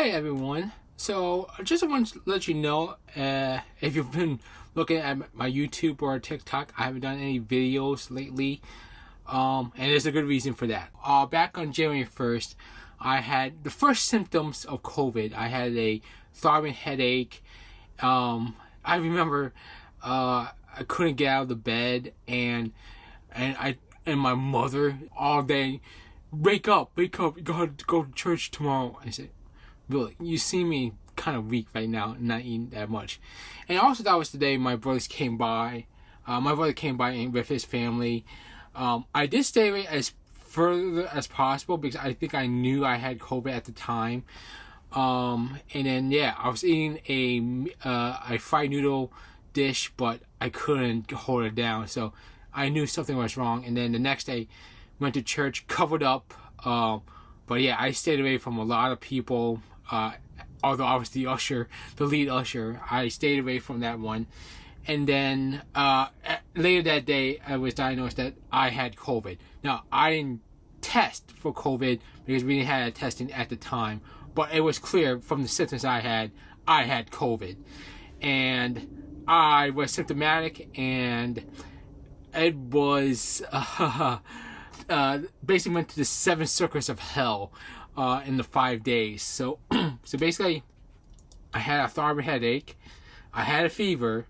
Hey everyone, so I just want to let you know, if you've been looking at my YouTube or TikTok, I haven't done any videos lately, and there's a good reason for that. Back on January 1st, I had the first symptoms of COVID. I had a throbbing headache. I remember I couldn't get out of the bed, and my mother all day, wake up, you gotta go to church tomorrow. I said, really, you see me kind of weak right now, not eating that much. And also that was the day my brothers came by. My brother came by with his family. I did stay away as further as possible because I think I knew I had COVID at the time. And then yeah, I was eating a fried noodle dish, but I couldn't hold it down, so I knew something was wrong. And then the next day, went to church, covered up. But yeah, I stayed away from a lot of people. Although I was the lead usher, I stayed away from that one. And then later that day, I was diagnosed that I had COVID. Now, I didn't test for COVID because we didn't have testing at the time, but it was clear from the symptoms I had COVID. And I was symptomatic, and it was basically went to the 7 circles of hell in the 5 days. So basically, I had a throbbing headache, I had a fever.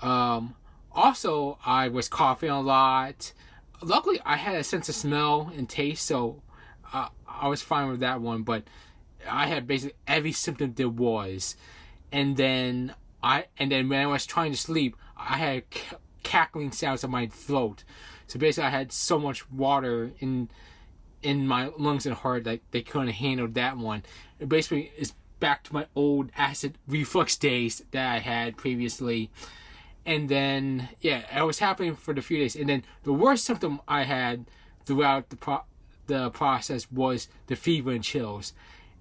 Also, I was coughing a lot. Luckily, I had a sense of smell and taste, so I was fine with that one. But I had basically every symptom there was, and then when I was trying to sleep, I had cackling sounds in my throat. So basically, I had so much water in my lungs and heart that they couldn't handle that one. It basically is back to my old acid reflux days that I had previously. And then yeah, it was happening for the few days. And then the worst symptom I had throughout the process was the fever and chills.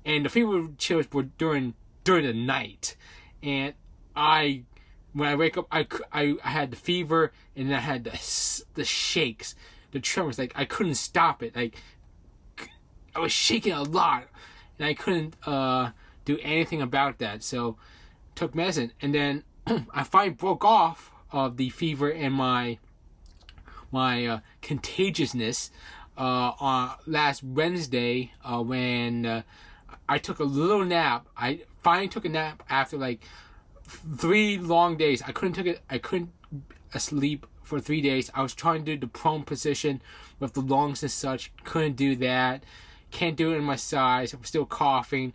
And the fever and chills were during the night. And when I wake up, I had the fever, and I had the shakes, the tremors. Like, I couldn't stop it. Like, I was shaking a lot, and I couldn't do anything about that. So, took medicine, and then I finally broke off of the fever and my contagiousness on last Wednesday when I took a little nap. I finally took a nap after like 3 long days. I couldn't sleep for 3 days. I was trying to do the prone position with the lungs and such. Couldn't do that. Can't do it in my sides. I'm still coughing.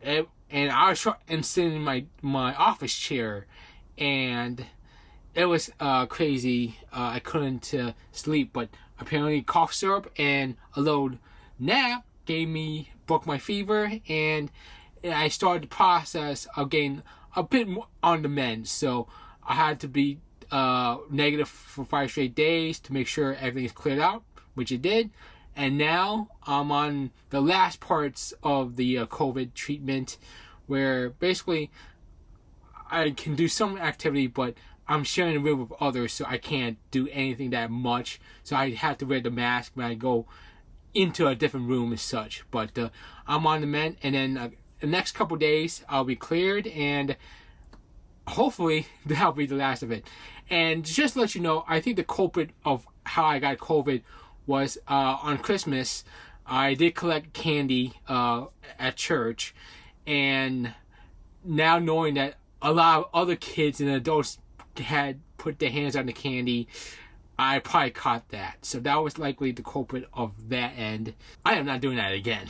And I was sitting in my office chair, and it was crazy. I couldn't sleep, but apparently cough syrup and a little nap broke my fever, and I started the process of getting a bit more on the mend. So I had to be negative for 5 straight days to make sure everything is cleared out, which it did. And now I'm on the last parts of the COVID treatment, where basically I can do some activity, but I'm sharing the room with others, so I can't do anything that much. So I have to wear the mask when I go into a different room and such. But I'm on the mend, and then the next couple days I'll be cleared, and hopefully that'll be the last of it. And just to let you know, I think the culprit of how I got COVID was on Christmas. I did collect candy at church, and now knowing that a lot of other kids and adults had put their hands on the candy, I probably caught that. So that was likely the culprit of that end. I am not doing that again.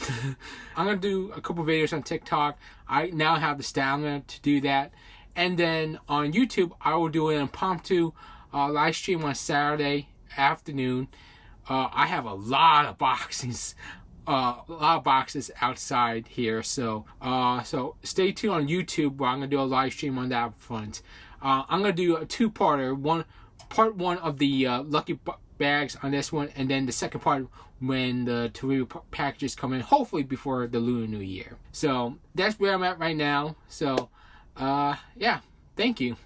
I'm going to do a couple videos on TikTok. I now have the stamina to do that. And then on YouTube, I will do an impromptu live stream on Saturday afternoon. I have a lot of boxes outside here, so stay tuned on YouTube, where I'm gonna do a live stream on that front. I'm gonna do a 2-parter. Part 1 of the lucky bags on this one, and then the second part when the Torino packages come in, hopefully before the Lunar New Year. So that's where I'm at right now. So yeah, thank you.